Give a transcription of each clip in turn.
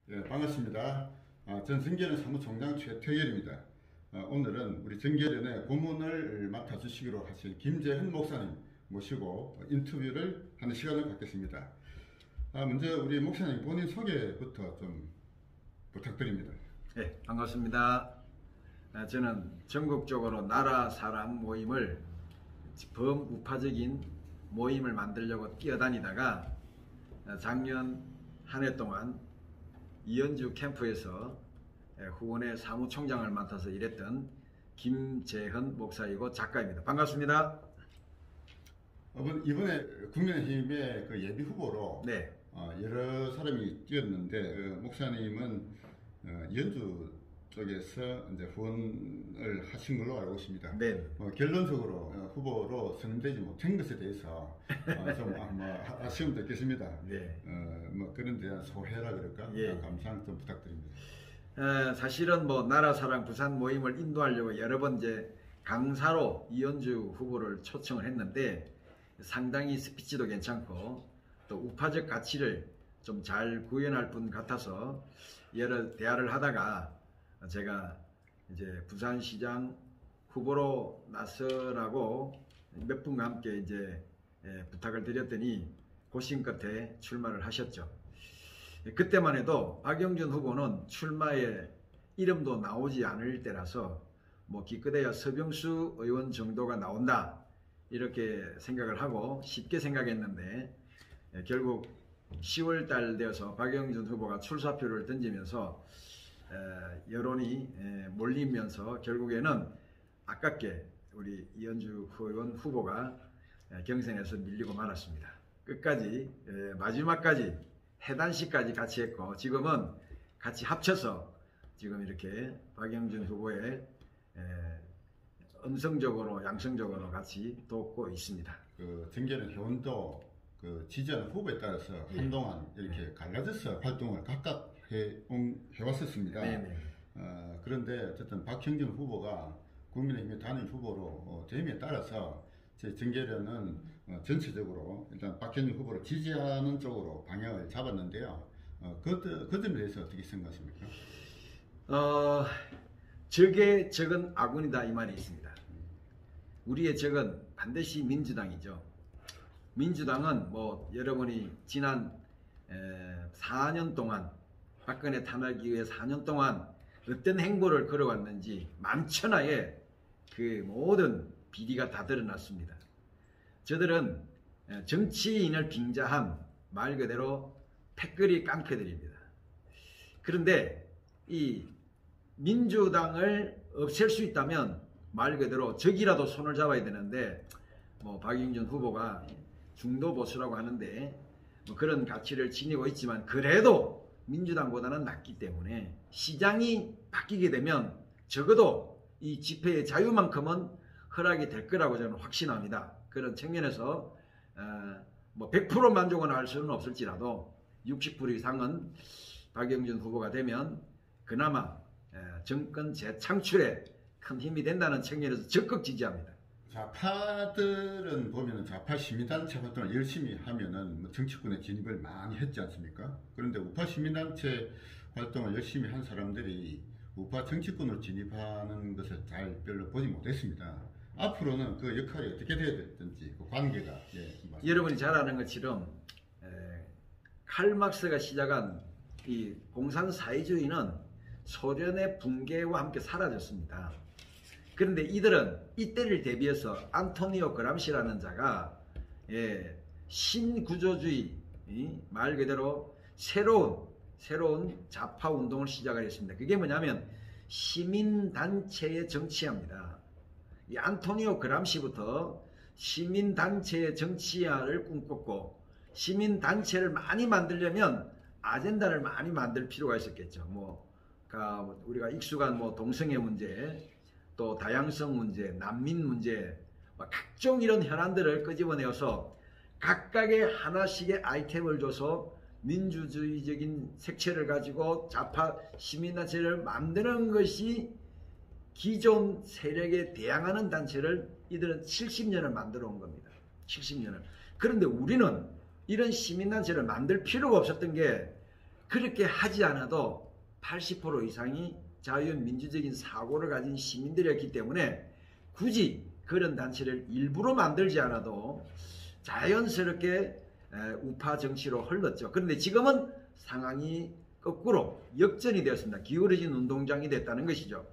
예, 반갑습니다. 전 정계련 사무총장 최태열입니다. 오늘은 우리 정계련의 고문을 맡아주시기로 하신 김재현 목사님 모시고 인터뷰를 하는 시간을 갖겠습니다. 먼저 우리 목사님 본인 소개부터 좀 부탁드립니다. 네, 반갑습니다. 저는 전국적으로 나라 사람 모임을 범우파적인 모임을 만들려고 뛰어다니다가 작년 한 해 동안 이연주 캠프에서 후원의 사무총장을 맡아서 일했던 김재현 목사이고 작가입니다. 반갑습니다. 이번에 국민의힘의 그 예비 후보로 네. 여러 사람이 뛰었는데 목사님은 연주 쪽에서 이제 후원을 하신 걸로 알고 있습니다. 네. 결론적으로 후보로 선정되지 못한 것에 대해서 좀 아쉬움도 있겠습니다. 네. 그런 데한 소회라 그럴까? 예. 감상 좀 부탁드립니다. 사실은 나라사랑 부산 모임을 인도하려고 여러 번 이제 강사로 이연주 후보를 초청을 했는데 상당히 스피치도 괜찮고 또 우파적 가치를 좀 잘 구현할 분 같아서 여러 대화를 하다가 제가 이제 부산시장 후보로 나서라고 몇 분과 함께 이제 부탁을 드렸더니 고심 끝에 출마를 하셨죠. 그때만 해도 박영준 후보는 출마에 이름도 나오지 않을 때라서 기껏해야 서병수 의원 정도가 나온다 이렇게 생각을 하고 쉽게 생각했는데 결국 10월 달 되어서 박영준 후보가 출사표를 던지면서 여론이 몰리면서 결국에는 아깝게 우리 이연주 의원 후보가 경선에서 밀리고 말았습니다. 끝까지 마지막까지 해단식까지 같이 했고 지금은 같이 합쳐서 지금 이렇게 박영준 후보의 음성적으로 양성적으로 같이 돕고 있습니다. 그 정계련 회원도 그 지지하는 후보에 따라서 한동안 이렇게 갈라져서 활동을 각각 해왔었습니다. 그런데 어쨌든 박형준 후보가 국민의힘의 단일 후보로 됨에 따라서 제 정계련은 전체적으로 일단 박형준 후보를 지지하는 쪽으로 방향을 잡았는데요. 그 점에 대해서 어떻게 생각하십니까? 적의 적은 아군이다 이 말이 있습니다. 우리의 적은 반드시 민주당이죠. 민주당은 여러분이 지난 4년 동안 박근혜 탄핵 이후에 4년 동안 어떤 행보를 걸어왔는지 만천하에 그 모든 비리가 다 드러났습니다. 저들은 정치인을 빙자한 말 그대로 패거리 깡패들입니다. 그런데 이 민주당을 없앨 수 있다면 말 그대로 적이라도 손을 잡아야 되는데 박영준 후보가 중도 보수라고 하는데 그런 가치를 지니고 있지만 그래도 민주당보다는 낫기 때문에 시장이 바뀌게 되면 적어도 이 집회의 자유만큼은 허락이 될 거라고 저는 확신합니다. 그런 측면에서 100% 만족은 할 수는 없을지라도 60% 이상은 박영준 후보가 되면 그나마 정권 재창출에 큰 힘이 된다는 측면에서 적극 지지합니다. 좌파들은 보면은 좌파 시민단체 활동을 열심히 하면은 정치권에 진입을 많이 했지 않습니까? 그런데 우파 시민단체 활동을 열심히 한 사람들이 우파 정치권으로 진입하는 것을 잘 별로 보지 못했습니다. 앞으로는 그 역할이 어떻게 돼야 될지 그 관계가 여러분이 잘 아는 것처럼 칼 막스가 시작한 이 공산 사회주의는 소련의 붕괴와 함께 사라졌습니다. 그런데 이들은 이때를 대비해서 안토니오 그람시라는 자가 신구조주의 말 그대로 새로운 좌파 운동을 시작을 했습니다. 그게 뭐냐면 시민단체의 정치화입니다. 이 안토니오 그람시부터 시민단체의 정치화를 꿈꿨고 시민단체를 많이 만들려면 아젠다를 많이 만들 필요가 있었겠죠. 우리가 익숙한 동성애 문제, 또 다양성 문제, 난민 문제, 각종 이런 현안들을 끄집어내어서 각각의 하나씩의 아이템을 줘서 민주주의적인 색채를 가지고 좌파 시민단체를 만드는 것이 기존 세력에 대항하는 단체를 이들은 70년을 만들어 온 겁니다. 70년을. 그런데 우리는 이런 시민단체를 만들 필요가 없었던 게 그렇게 하지 않아도 80% 이상이 자유민주적인 사고를 가진 시민들이었기 때문에 굳이 그런 단체를 일부러 만들지 않아도 자연스럽게 우파 정치로 흘렀죠. 그런데 지금은 상황이 거꾸로 역전이 되었습니다. 기울어진 운동장이 됐다는 것이죠.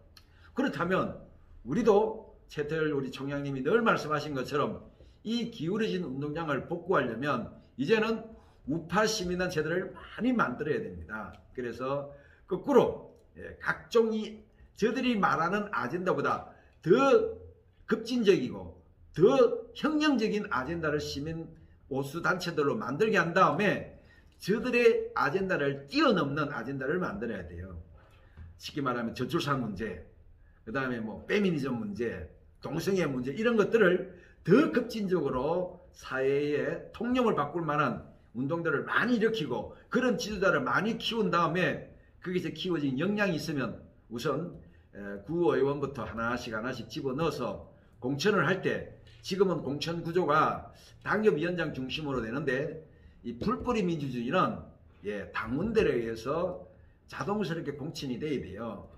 그렇다면 우리도 최태일 우리 총장님이 늘 말씀하신 것처럼 이 기울어진 운동장을 복구하려면 이제는 우파 시민단체들을 많이 만들어야 됩니다. 그래서 거꾸로 각종 저들이 말하는 아젠다보다 더 급진적이고 더 혁명적인 아젠다를 시민 보수단체들로 만들게 한 다음에 저들의 아젠다를 뛰어넘는 아젠다를 만들어야 돼요. 쉽게 말하면 저출산 문제, 그 다음에 뭐 페미니즘 문제, 동성애 문제 이런 것들을 더 급진적으로 사회의 통념을 바꿀 만한 운동들을 많이 일으키고 그런 지도자를 많이 키운 다음에 거기서 키워진 역량이 있으면 우선 구의원부터 하나씩 집어넣어서 공천을 할 때 지금은 공천 구조가 당협위원장 중심으로 되는데 이 풀뿌리 민주주의는 당원들에 의해서 자동스럽게 공천이 돼야 돼요.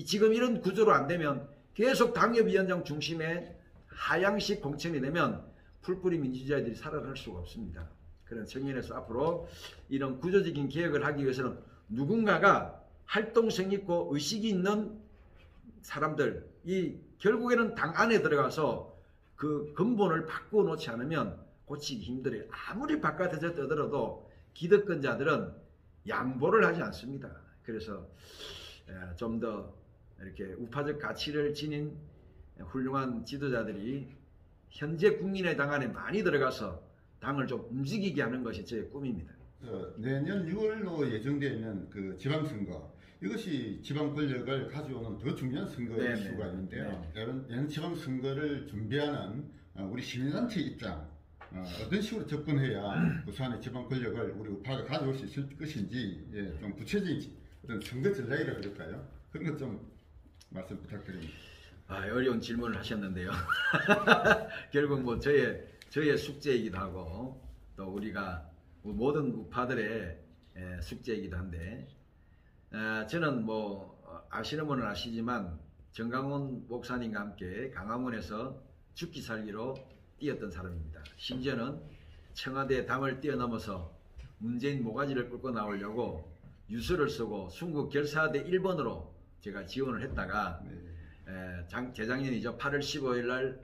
지금 이런 구조로 안 되면 계속 당협위원장 중심의 하향식 공천이 되면 풀뿌리 민주주의들이 살아날 수가 없습니다. 그런 측면에서 앞으로 이런 구조적인 개혁을 하기 위해서는 누군가가 활동성 있고 의식이 있는 사람들, 결국에는 당 안에 들어가서 그 근본을 바꾸어 놓지 않으면 고치기 힘들어요. 아무리 바깥에서 떠들어도 기득권자들은 양보를 하지 않습니다. 그래서 좀 더 이렇게 우파적 가치를 지닌 훌륭한 지도자들이 현재 국민의당 안에 많이 들어가서 당을 좀 움직이게 하는 것이 제 꿈입니다. 내년 6월로 예정되어 있는 그 지방선거, 이것이 지방 권력을 가져오는 더 중요한 선거일 수가 있는데요. 이런 지방선거를 준비하는 우리 시민단체 입장, 어떤 식으로 접근해야 부산의 지방 권력을 우리 우파가 가져올 수 있을 것인지 좀 구체적인 어떤 선거 전략이라 그럴까요? 그런 것 좀 말씀 부탁드립니다. 어려운 질문을 하셨는데요. 결국 뭐 저의 숙제이기도 하고 또 우리가 모든 우파들의 숙제이기도 한데 저는 뭐 아시는 분은 아시지만 정강훈 목사님과 함께 강화문에서 죽기 살기로 뛰었던 사람입니다. 심지어는 청와대 당을 뛰어넘어서 문재인 모가지를 끌고 나오려고 유서를 쓰고 순국 결사대 1번으로 제가 지원을 했다가 재작년이죠. 8월 15일 날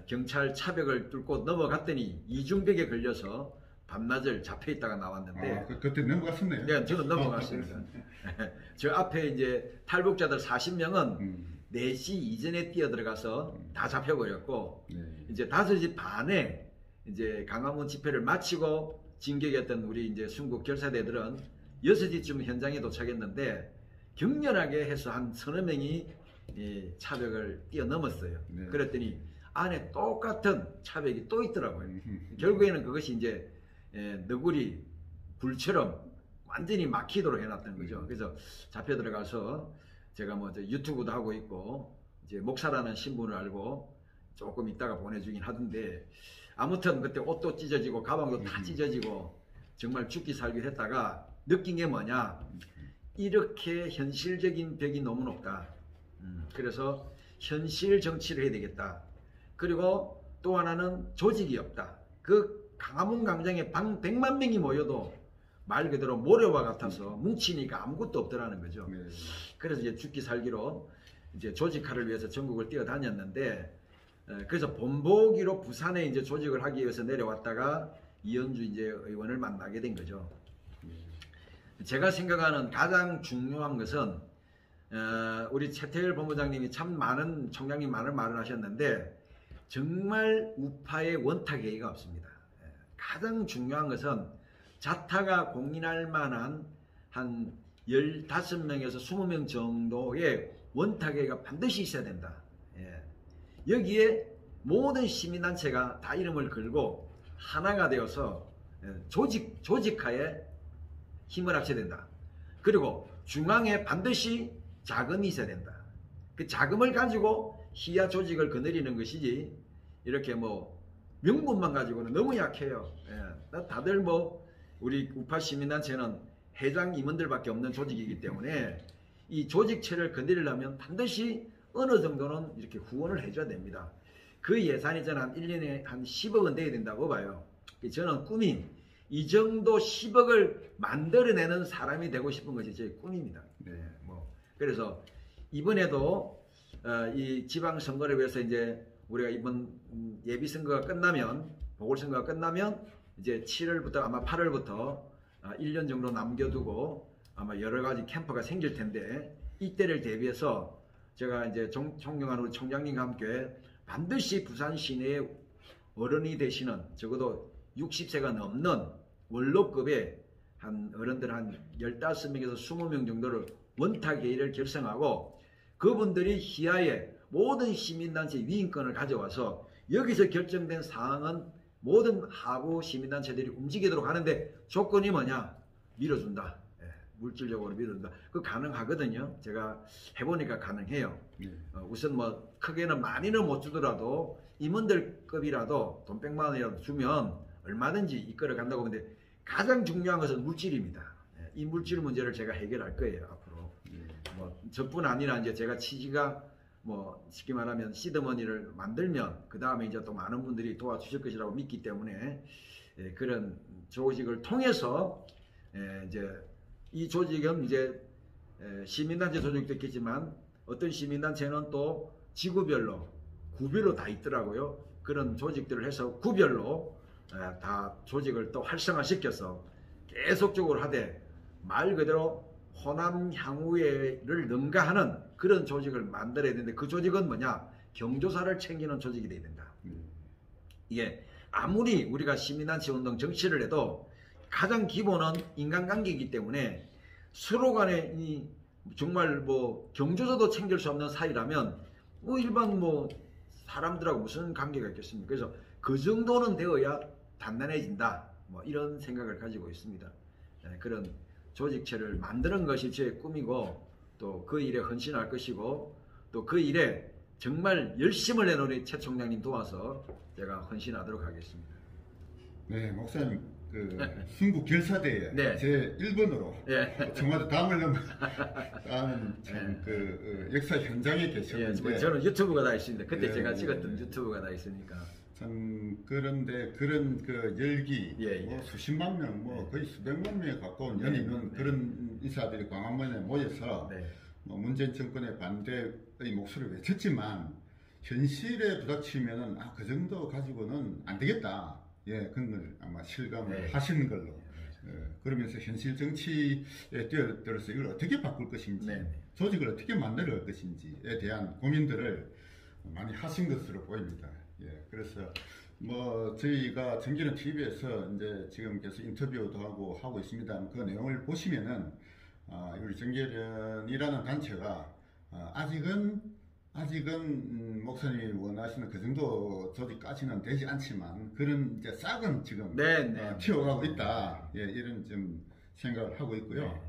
경찰 차벽을 뚫고 넘어갔더니 이중벽에 걸려서 밤낮을 잡혀 있다가 나왔는데 그때 넘어갔었네요. 네, 저는 넘어갔습니다. 저 앞에 이제 탈북자들 40명은 4시 이전에 뛰어들어가서 다 잡혀버렸고 이제 5시 반에 이제 강화문 집회를 마치고 진격했던 우리 이제 순국 결사대들은 6시쯤 현장에 도착했는데 격렬하게 해서 한 서너 명이 차벽을 뛰어넘었어요. 그랬더니 안에 똑같은 차벽이 또 있더라고요. 결국에는 그것이 이제 너구리 불처럼 완전히 막히도록 해놨던 거죠. 그래서 잡혀 들어가서 제가 뭐 유튜브도 하고 있고 이제 목사라는 신분을 알고 조금 있다가 보내주긴 하던데 아무튼 그때 옷도 찢어지고 가방도 다 찢어지고 정말 죽기 살기 했다가 느낀 게 뭐냐, 이렇게 현실적인 벽이 너무 높다. 그래서 현실 정치를 해야 되겠다. 그리고 또 하나는 조직이 없다. 그 강화문 광장에 100만 명이 모여도 말 그대로 모래와 같아서 뭉치니까 아무것도 없더라는 거죠. 그래서 이제 죽기 살기로 이제 조직화를 위해서 전국을 뛰어다녔는데, 그래서 본보기로 부산에 이제 조직을 하기 위해서 내려왔다가 이현주 이제 의원을 만나게 된 거죠. 제가 생각하는 가장 중요한 것은 우리 최태일 본부장님이 참 많은 총장님 많은 말을 하셨는데 정말 우파의 원탁회의가 없습니다. 가장 중요한 것은 자타가 공인할 만한 한 15명에서 20명 정도의 원탁회의가 반드시 있어야 된다. 여기에 모든 시민단체가 다 이름을 걸고 하나가 되어서 조직하에 힘을 합쳐야 된다. 그리고 중앙에 반드시 자금이 있어야 된다. 그 자금을 가지고 희야 조직을 거느리는 것이지 이렇게 뭐 명분만 가지고는 너무 약해요. 다들 뭐 우리 우파 시민단체는 회장 임원들밖에 없는 조직이기 때문에 이 조직체를 건드리려면 반드시 어느 정도는 이렇게 후원을 해줘야 됩니다. 그 예산이 저는 한 1년에 한 10억 원 돼야 된다고 봐요. 저는 꿈이 이 정도 10억을 만들어내는 사람이 되고 싶은 것이 제 꿈입니다. 네, 뭐 그래서 이번에도 이 지방선거를 위해서 이제 우리가 이번 예비선거가 끝나면, 보궐선거가 끝나면 이제 7월부터 아마 8월부터 1년 정도 남겨두고 아마 여러 가지 캠프가 생길 텐데, 이때를 대비해서 제가 이제 존경하는 우리 총장님과 함께 반드시 부산 시내의 어른이 되시는, 적어도 60세가 넘는 원로급의 한 어른들 한 15명에서 20명 정도를 원탁회의를 결성하고, 그분들이 희하에 모든 시민단체 위임권을 가져와서 여기서 결정된 사항은 모든 하부 시민단체들이 움직이도록 하는데, 조건이 뭐냐? 밀어준다. 물질적으로 밀어준다. 그거 가능하거든요. 제가 해보니까 가능해요. 우선 뭐 크게는 많이는 못 주더라도 임원들급이라도 돈 100만 원이라도 주면 얼마든지 이끌어 간다고 하는데, 가장 중요한 것은 물질입니다. 이 물질 문제를 제가 해결할 거예요, 앞으로. 뭐 저뿐 아니라 이제 제가 취지가 뭐 쉽게 말하면 시드머니를 만들면 그 다음에 이제 또 많은 분들이 도와주실 것이라고 믿기 때문에 그런 조직을 통해서 이제 이 조직은 이제 시민단체 조직도 있겠지만 어떤 시민단체는 또 지구별로 구별로 다 있더라고요. 그런 조직들을 해서 구별로 다 조직을 또 활성화시켜서 계속적으로 하되 말 그대로 호남 향후회를 능가하는 그런 조직을 만들어야 되는데, 그 조직은 뭐냐? 경조사를 챙기는 조직이 돼야 된다. 이게 아무리 우리가 시민단체 운동 정치를 해도 가장 기본은 인간관계이기 때문에 서로 간에 이 정말 뭐 경조사도 챙길 수 없는 사이라면 뭐 일반 뭐 사람들하고 무슨 관계가 있겠습니까? 그래서 그 정도는 되어야 단단해진다. 뭐 이런 생각을 가지고 있습니다. 그런 조직체를 만드는 것이 제 꿈이고, 또 그 일에 헌신할 것이고, 또 그 일에 정말 열심을 내는 우리 최 총장님 도와서 제가 헌신하도록 하겠습니다. 네, 목사님 그 순국 결사대에 네. 제 1번으로 네. 청와대 담을 넘는 참 그 역사 현장에 계셨는데, 저는 유튜브가 다 있습니다. 그때 예, 제가 찍었던 유튜브가 다 있으니까. 참 그런데 그런 그 열기, 뭐 수십만 명, 뭐 거의 수백만 명에 가까운 연임은 그런 인사들이 광화문에 모여서 뭐 문재인 정권의 반대의 목소리를 외쳤지만, 현실에 부닥치면은 그 정도 가지고는 안 되겠다. 그런 걸 아마 실감을 하시는 걸로. 그러면서 현실 정치에 뛰어들어서 이걸 어떻게 바꿀 것인지, 조직을 어떻게 만들어 갈 것인지에 대한 고민들을 많이 하신 것으로 보입니다. 그래서 뭐 저희가 정기는 TV에서 이제 지금 계속 인터뷰도 하고 있습니다. 그 내용을 보시면은 우리 정계련이라는 단체가 아직은 목사님이 원하시는 그 정도 조직까지는 되지 않지만 그런 이제 싹은 지금 튀어가고 있다. 이런 좀 생각을 하고 있고요.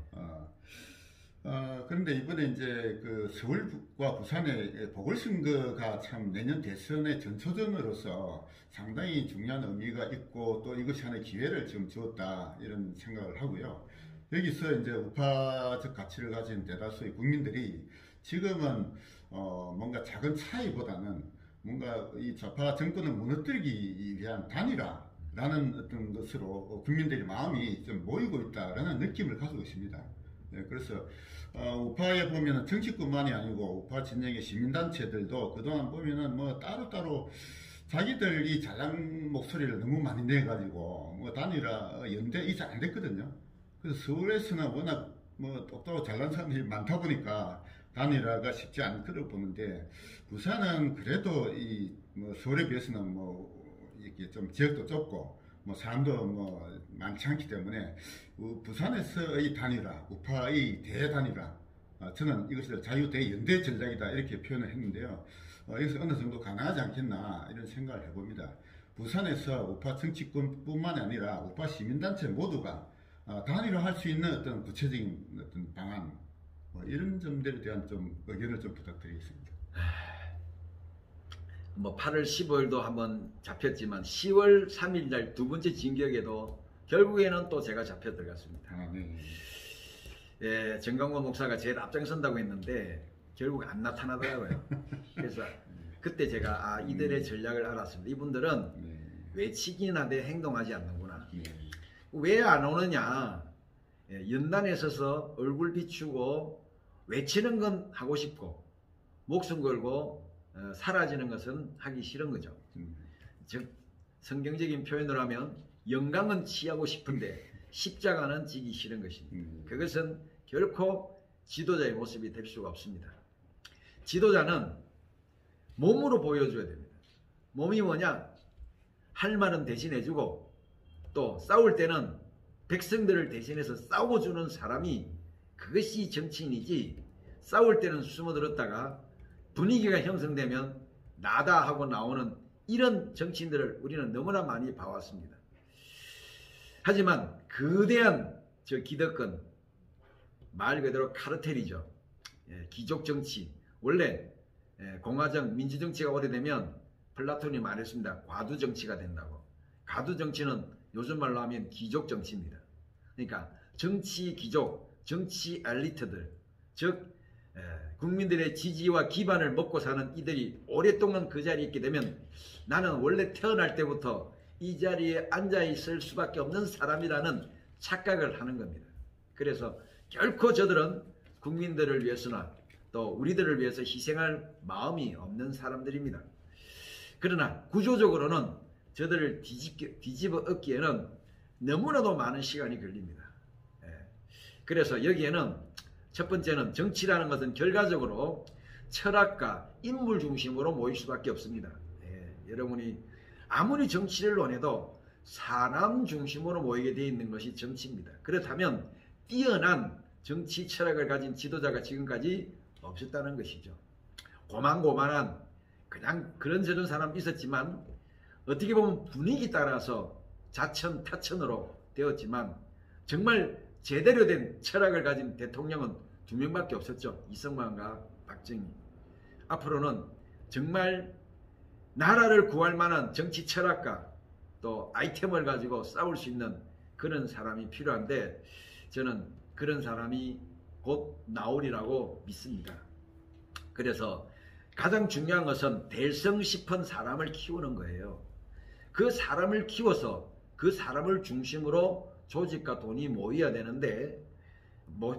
그런데 이번에 이제 그 서울과 부산의 보궐선거가 참 내년 대선의 전초전으로서 상당히 중요한 의미가 있고, 또 이것이 하나의 기회를 지금 주었다, 이런 생각을 하고요. 여기서 이제 우파적 가치를 가진 대다수의 국민들이 지금은 뭔가 작은 차이보다는 뭔가 이 좌파 정권을 무너뜨리기 위한 단일화라는 어떤 것으로 국민들의 마음이 좀 모이고 있다라는 느낌을 가지고 있습니다. 그래서 우파에 보면은 정치권만이 아니고 우파 진영의 시민단체들도 그동안 보면은 뭐 따로따로 자기들이 자장 목소리를 너무 많이 내가지고 뭐 단일화 연대 이제 안 됐거든요. 그래서 서울에서는 워낙 뭐 똑똑하고 잘난 사람들이 많다 보니까 단일화가 쉽지 않을 거라고 보는데, 부산은 그래도 이 뭐 서울에 비해서는 뭐 이렇게 좀 지역도 좁고 뭐 사람도 뭐 많지 않기 때문에 부산에서의 단일화, 우파의 대단일화, 저는 이것을 자유대연대 전략이다 이렇게 표현을 했는데요. 여기서 어느 정도 가능하지 않겠나 이런 생각을 해봅니다. 부산에서 우파 정치권뿐만 아니라 우파 시민단체 모두가 단일화할 수 있는 어떤 구체적인 어떤 방안, 뭐 이런 점들에 대한 좀 의견을 좀 부탁드리겠습니다. 뭐 8월 15일도 한번 잡혔지만 10월 3일 날 두 번째 진격에도 결국에는 또 제가 잡혀 들어갔습니다. 예, 정강원 목사가 제일 앞장선다고 했는데 결국 안 나타나더라고요. 그래서 그때 제가 이들의 전략을 알았습니다. 이분들은 외치기나 내 행동하지 않는구나. 왜 안 오느냐? 예, 연단에 서서 얼굴 비추고 외치는 건 하고 싶고 목숨 걸고 사라지는 것은 하기 싫은 거죠. 즉 성경적인 표현으로 하면 영광은 취하고 싶은데 십자가는 지기 싫은 것입니다. 그것은 결코 지도자의 모습이 될 수가 없습니다. 지도자는 몸으로 보여줘야 됩니다. 몸이 뭐냐? 할 말은 대신해주고 또 싸울 때는 백성들을 대신해서 싸워주는 사람이 그것이 정치인이지, 싸울 때는 숨어들었다가 분위기가 형성되면 나다 하고 나오는 이런 정치인들을 우리는 너무나 많이 봐왔습니다. 하지만 거대한 저 기득권, 말 그대로 카르텔이죠. 귀족 정치. 원래 공화정, 민주정치가 오래되면 플라톤이 말했습니다. 과두 정치가 된다고. 과두 정치는 요즘 말로 하면 귀족 정치입니다. 그러니까 정치 귀족, 정치 엘리트들, 즉 국민들의 지지와 기반을 먹고 사는 이들이 오랫동안 그 자리에 있게 되면 나는 원래 태어날 때부터 이 자리에 앉아 있을 수밖에 없는 사람이라는 착각을 하는 겁니다. 그래서 결코 저들은 국민들을 위해서나 또 우리들을 위해서 희생할 마음이 없는 사람들입니다. 그러나 구조적으로는 저들을 뒤집어 엎기에는 너무나도 많은 시간이 걸립니다. 그래서 여기에는 첫 번째는 정치라는 것은 결과적으로 철학과 인물 중심으로 모일 수밖에 없습니다. 여러분이 아무리 정치를 논해도 사람 중심으로 모이게 되어 있는 것이 정치입니다. 그렇다면 뛰어난 정치 철학을 가진 지도자가 지금까지 없었다는 것이죠. 고만고만한 그냥 그런저런 사람 있었지만 어떻게 보면 분위기 따라서 자천타천으로 되었지만 정말 제대로 된 철학을 가진 대통령은 2명밖에 없었죠. 이승만과 박정희. 앞으로는 정말 나라를 구할 만한 정치 철학가 또 아이템을 가지고 싸울 수 있는 그런 사람이 필요한데 저는 그런 사람이 곧 나오리라고 믿습니다. 그래서 가장 중요한 것은 대성 싶은 사람을 키우는 거예요. 그 사람을 키워서 그 사람을 중심으로 조직과 돈이 모여야 되는데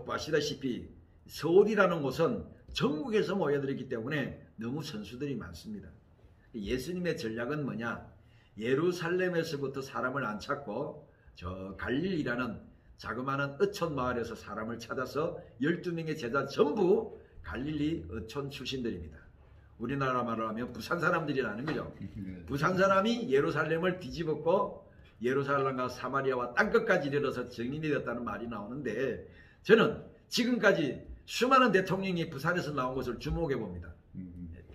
아시다시피 서울이라는 곳은 전국에서 모여들었기 때문에 너무 선수들이 많습니다. 예수님의 전략은 뭐냐? 예루살렘에서부터 사람을 안 찾고 저 갈릴리라는 자그마한 어촌 마을에서 사람을 찾아서 12명의 제자 전부 갈릴리 어촌 출신들입니다. 우리나라 말로 하면 부산 사람들이라는 거죠. 부산 사람이 예루살렘을 뒤집었고 예루살렘과 사마리아와 땅끝까지 이르러서 정인이 되었다는 말이 나오는데 저는 지금까지 수많은 대통령이 부산에서 나온 것을 주목해 봅니다.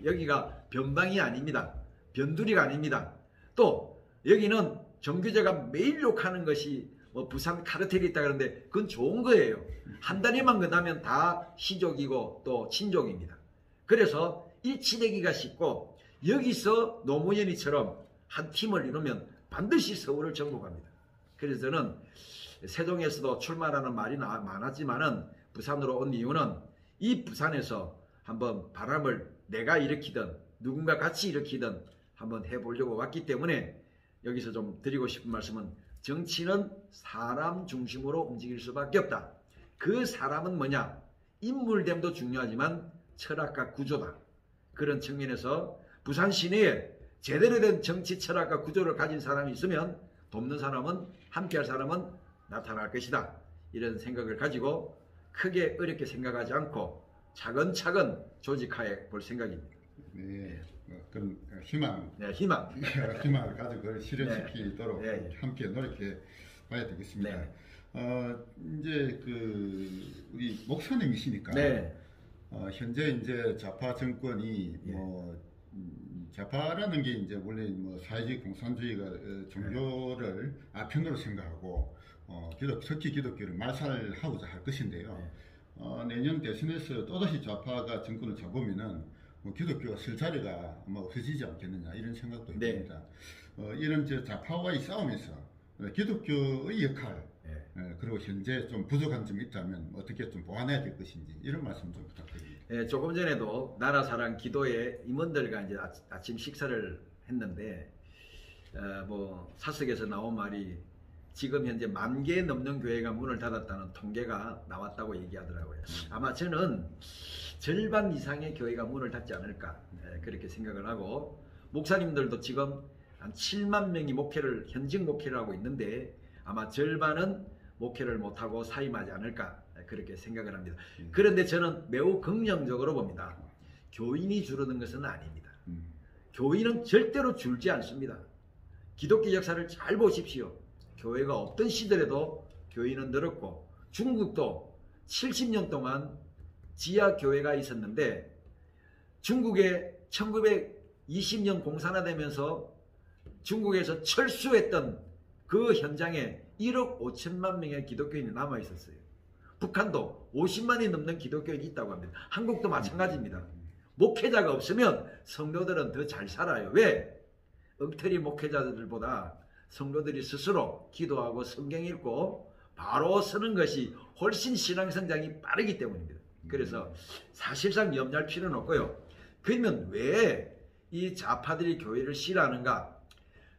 여기가 변방이 아닙니다. 변두리가 아닙니다. 또 여기는 정규제가 매일 욕하는 것이 부산 카르텔이 있다 그러는데 그건 좋은 거예요. 한 다리만 건너면 다 시족이고 또 친족입니다. 그래서 일치되기가 쉽고 여기서 노무현이처럼 한 팀을 이루면 반드시 서울을 정복합니다. 그래서 저는 세종에서도 출마라는 말이 많았지만은 부산으로 온 이유는 이 부산에서 한번 바람을 내가 일으키든 누군가 같이 일으키든 한번 해보려고 왔기 때문에 여기서 좀 드리고 싶은 말씀은 정치는 사람 중심으로 움직일 수밖에 없다. 그 사람은 뭐냐? 인물됨도 중요하지만 철학과 구조다. 그런 측면에서 부산 시내에 제대로 된 정치 철학과 구조를 가진 사람이 있으면 돕는 사람은 함께할 사람은 나타날 것이다. 이런 생각을 가지고 크게 어렵게 생각하지 않고 차근차근 조직하에 볼 생각입니다. 네, 그럼 희망, 네, 희망, 희망을 가지고 그걸 실현시키도록 함께 노력해 봐야 되겠습니다. 이제 우리 목사님이시니까 현재 이제 좌파 정권이 좌파라는 게 이제 원래 사회주의 공산주의가 종교를 아편으로 생각하고 석기 기독교를 말살하고자 할 것인데요. 내년 대선에서 또다시 좌파가 정권을 잡으면은 기독교가 설 자리가 없어지지 않겠느냐 이런 생각도 해봅니다. 이런 좌파와의 싸움에서 기독교의 역할 그리고 현재 좀 부족한 점이 있다면 어떻게 좀 보완해야 될 것인지 이런 말씀 좀 부탁드립니다. 예, 조금 전에도 나라사랑 기도회 임원들과 이제 아침 식사를 했는데 뭐 사석에서 나온 말이 지금 현재 10,000개 넘는 교회가 문을 닫았다는 통계가 나왔다고 얘기하더라고요. 아마 저는 절반 이상의 교회가 문을 닫지 않을까 그렇게 생각을 하고, 목사님들도 지금 한 7만 명이 현직 목회를 하고 있는데 아마 절반은 목회를 못하고 사임하지 않을까 그렇게 생각을 합니다. 그런데 저는 매우 긍정적으로 봅니다. 교인이 줄어든 것은 아닙니다. 교인은 절대로 줄지 않습니다. 기독교 역사를 잘 보십시오. 교회가 없던 시절에도 교인은 늘었고, 중국도 70년 동안 지하 교회가 있었는데 중국에 1920년 공산화되면서 중국에서 철수했던 그 현장에 1억 5천만 명의 기독교인이 남아 있었어요. 북한도 50만이 넘는 기독교인이 있다고 합니다. 한국도 마찬가지입니다. 목회자가 없으면 성도들은 더 잘 살아요. 왜? 엉터리 목회자들보다 성도들이 스스로 기도하고 성경 읽고 바로 서는 것이 훨씬 신앙 성장이 빠르기 때문입니다. 그래서 사실상 염려할 필요는 없고요. 그러면 왜 이 좌파들이 교회를 싫어하는가?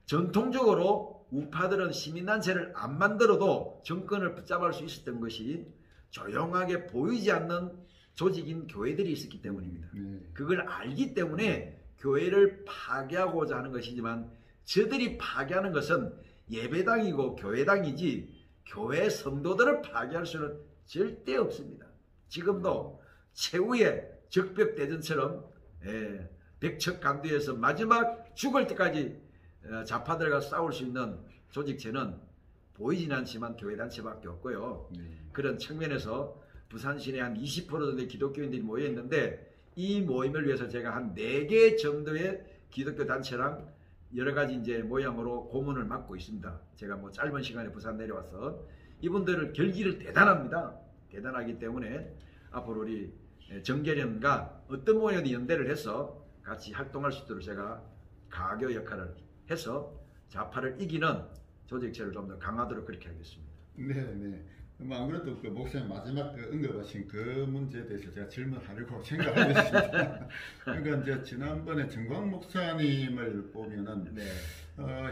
전통적으로 우파들은 시민단체를 안 만들어도 정권을 붙잡을 수 있었던 것이 조용하게 보이지 않는 조직인 교회들이 있었기 때문입니다. 그걸 알기 때문에 교회를 파괴하고자 하는 것이지만, 저들이 파괴하는 것은 예배당이고 교회당이지 교회 성도들을 파괴할 수는 절대 없습니다. 지금도 최후의 적벽대전처럼 백척간두에서 마지막 죽을 때까지 좌파들과 싸울 수 있는 조직체는 보이진 않지만 교회단체밖에 없고요. 그런 측면에서 부산 시내에 한 20% 정도의 기독교인들이 모여있는데, 이 모임을 위해서 제가 한 4개 정도의 기독교 단체랑 여러 가지 이제 모양으로 고문을 맡고 있습니다. 제가 뭐 짧은 시간에 부산 내려와서 이분들을 결기를 대단합니다. 대단하기 때문에 앞으로 우리 정계련과 어떤 모양이 연대를 해서 같이 활동할 수 있도록 제가 가교 역할을 해서 좌파를 이기는 조직체를 좀 더 강화하도록 그렇게 하겠습니다. 네. 아무래도 그 목사님 마지막 언급하신 그 문제에 대해서 제가 질문하려고 생각하고 있습니다. 그러니까 이제 지난번에 정광 목사님을 보면은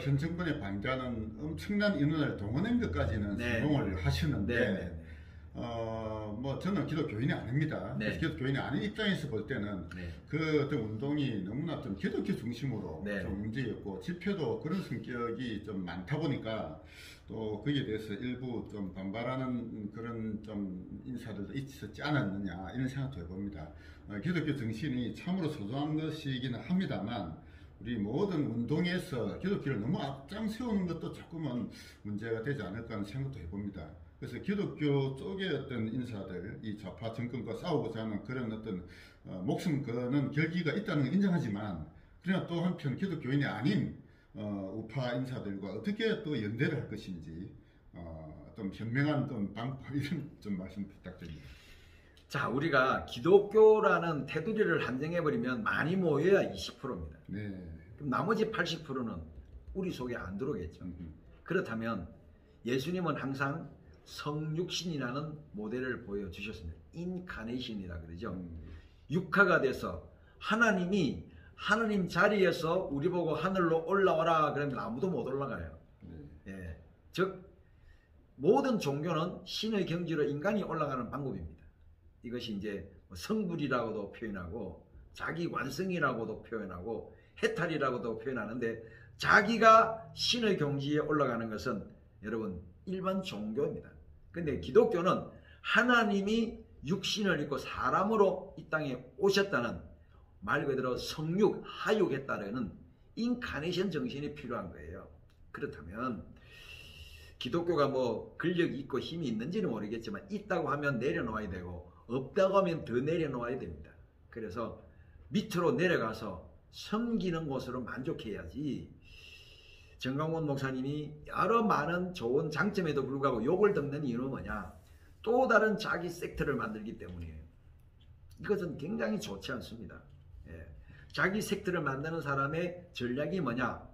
현 정권의 반대하는 엄청난 인원을 동원한 것까지는 성공을 하시는데, 뭐 저는 기독교인이 아닙니다. 기독교인이 아닌 입장에서 볼 때는 그 어떤 운동이 너무나 좀 기독교 중심으로 좀 문제였고, 집회도 그런 성격이 좀 많다 보니까 또 거기에 대해서 일부 좀 반발하는 그런 좀 인사들도 있었지 않았느냐 이런 생각도 해봅니다. 기독교 정신이 참으로 소중한 것이기는 합니다만, 우리 모든 운동에서 기독교를 너무 앞장 세우는 것도 조금은 문제가 되지 않을까 하는 생각도 해봅니다. 그래서 기독교 쪽의 어떤 인사들, 이 좌파 정권과 싸우고자 하는 그런 어떤 목숨 거는 결기가 있다는 걸 인정하지만, 그러나 또 한편 기독교인이 아닌 우파 인사들과 어떻게 또 연대를 할 것인지 좀 현명한 좀 방법 이런 좀 말씀 부탁드립니다. 자, 우리가 기독교라는 테두리를 한정해버리면 많이 모여야 20%입니다. 그럼 나머지 80%는 우리 속에 안 들어오겠죠. 그렇다면 예수님은 항상 성육신이라는 모델을 보여주셨습니다. 인카네이션이라 그러죠. 육화가 돼서 하나님이 하나님 자리에서 우리 보고 하늘로 올라와라 그러면 아무도 못 올라가요. 즉 모든 종교는 신의 경지로 인간이 올라가는 방법입니다. 이것이 이제 성불이라고도 표현하고 자기 완성이라고도 표현하고 해탈이라고도 표현하는데, 자기가 신의 경지에 올라가는 것은 여러분 일반 종교입니다. 근데 기독교는 하나님이 육신을 입고 사람으로 이 땅에 오셨다는, 말 그대로 성육, 하육에 따르는 인카네이션 정신이 필요한 거예요. 그렇다면 기독교가 뭐 근력이 있고 힘이 있는지는 모르겠지만, 있다고 하면 내려놓아야 되고 없다고 하면 더 내려놓아야 됩니다. 그래서 밑으로 내려가서 섬기는 곳으로 만족해야지, 정광훈 목사님이 여러 많은 좋은 장점에도 불구하고 욕을 듣는 이유는 뭐냐? 또 다른 자기 섹터를 만들기 때문이에요. 이것은 굉장히 좋지 않습니다. 자기 섹터를 만드는 사람의 전략이 뭐냐?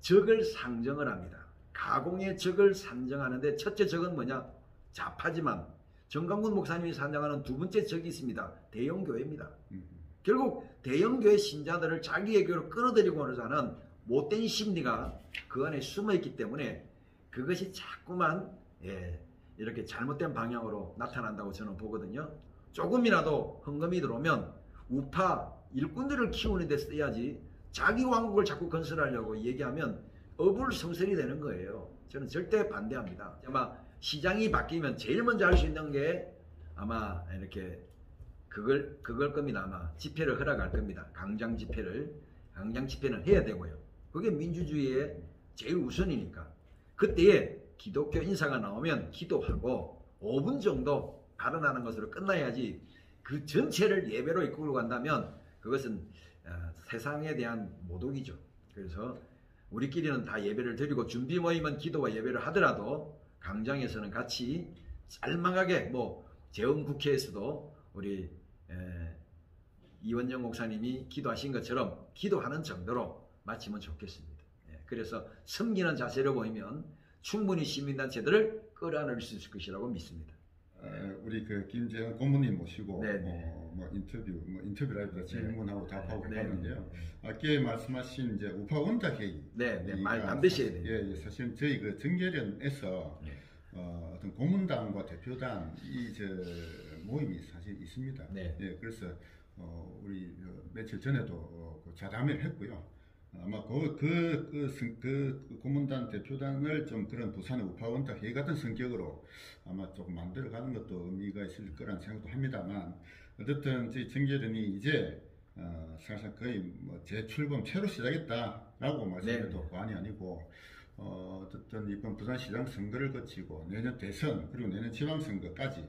적을 상정을 합니다. 가공의 적을 산정하는데 첫째 적은 뭐냐? 좌파지만 정강훈 목사님이 산정하는 두 번째 적이 있습니다. 대형교회입니다. 결국 대형교회 신자들을 자기에게로 끌어들이고자 하는 못된 심리가 그 안에 숨어있기 때문에 그것이 자꾸만 이렇게 잘못된 방향으로 나타난다고 저는 보거든요. 조금이라도 헌금이 들어오면 우파 일꾼들을 키우는 데 써야지 자기 왕국을 자꾸 건설하려고 얘기하면 어불성설이 되는 거예요. 저는 절대 반대합니다. 아마 시장이 바뀌면 제일 먼저 할 수 있는 게 아마 이렇게 그걸 겁니다. 아마 집회를 허락할 겁니다. 강장 집회는 해야 되고요. 그게 민주주의의 제일 우선이니까. 그때에 기독교 인사가 나오면 기도하고 5분 정도 발언하는 것으로 끝나야지 그 전체를 예배로 이끌고 간다면 그것은 세상에 대한 모독이죠. 그래서 우리끼리는 다 예배를 드리고 준비 모임은 기도와 예배를 하더라도 강장에서는 같이 짤막하게 재헌국회에서도 우리 이원정 목사님이 기도하신 것처럼 기도하는 정도로 마치면 좋겠습니다. 그래서 섬기는 자세로 보이면 충분히 시민단체들을 끌어안을 수 있을 것이라고 믿습니다. 우리 그 김재현 고문님 모시고 인터뷰라기보다 질문하고 답하고 했는데요. 아까 말씀하신 이제 우파 원탁 회의. 말 반드시 해야 돼요. 예, 사실 저희 그 정계련에서 어떤 고문당과 대표당 모임이 사실 있습니다. 예, 그래서 우리 며칠 전에도 자담회를 했고요. 아마 그 고문단 대표단을 좀 그런 부산의 우파원탁 회의 같은 성격으로 아마 조금 만들어가는 것도 의미가 있을 거란 생각도 합니다만, 어쨌든 저희 정계련이 이제 사실상 거의 재출범 새로 시작했다라고 말씀해도 과언이 아니고, 어쨌든 이번 부산시장 선거를 거치고 내년 대선 그리고 내년 지방선거까지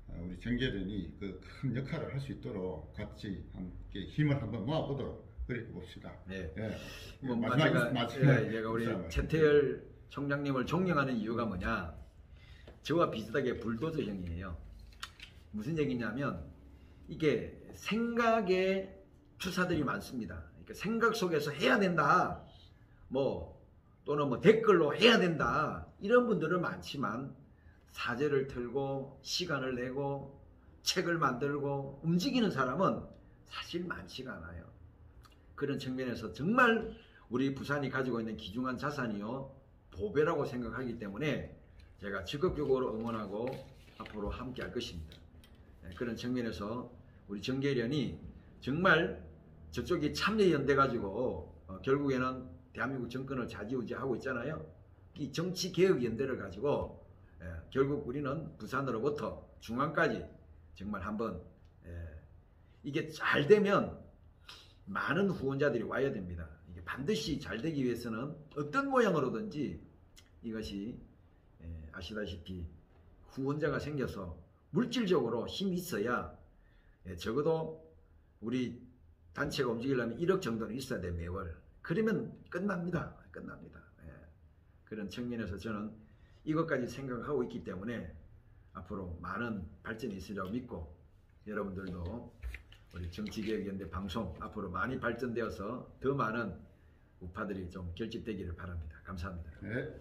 우리 정계련이 그 큰 역할을 할 수 있도록 같이 함께 힘을 한번 모아보도록 그래 봅시다. 제가 우리 최태열 총장님을 존경하는 이유가 뭐냐? 저와 비슷하게 불도저형이에요. 무슨 얘기냐면 이게 생각의 투사들이 많습니다. 그러니까 생각 속에서 해야 된다. 또는 댓글로 해야 된다. 이런 분들은 많지만 사제를 틀고 시간을 내고 책을 만들고 움직이는 사람은 사실 많지가 않아요. 그런 측면에서 정말 우리 부산이 가지고 있는 귀중한 자산이요 보배라고 생각하기 때문에 제가 적극적으로 응원하고 앞으로 함께 할 것입니다. 그런 측면에서 우리 정계련이 정말 저쪽이 참여연대 가지고 결국에는 대한민국 정권을 좌지우지하고 있잖아요. 이 정치개혁연대를 가지고 결국 우리는 부산으로부터 중앙까지 정말 한번 이게 잘 되면 많은 후원자들이 와야 됩니다. 이게 반드시 잘 되기 위해서는 어떤 모양으로든지 이것이 아시다시피 후원자가 생겨서 물질적으로 힘이 있어야 적어도 우리 단체가 움직이려면 1억 정도는 있어야 돼 매월. 그러면 끝납니다. 그런 측면에서 저는 이것까지 생각하고 있기 때문에 앞으로 많은 발전이 있으리라고 믿고 여러분들도 우리 정치개혁연대 방송 앞으로 많이 발전되어서 더 많은 우파들이 좀 결집되기를 바랍니다. 감사합니다. 네.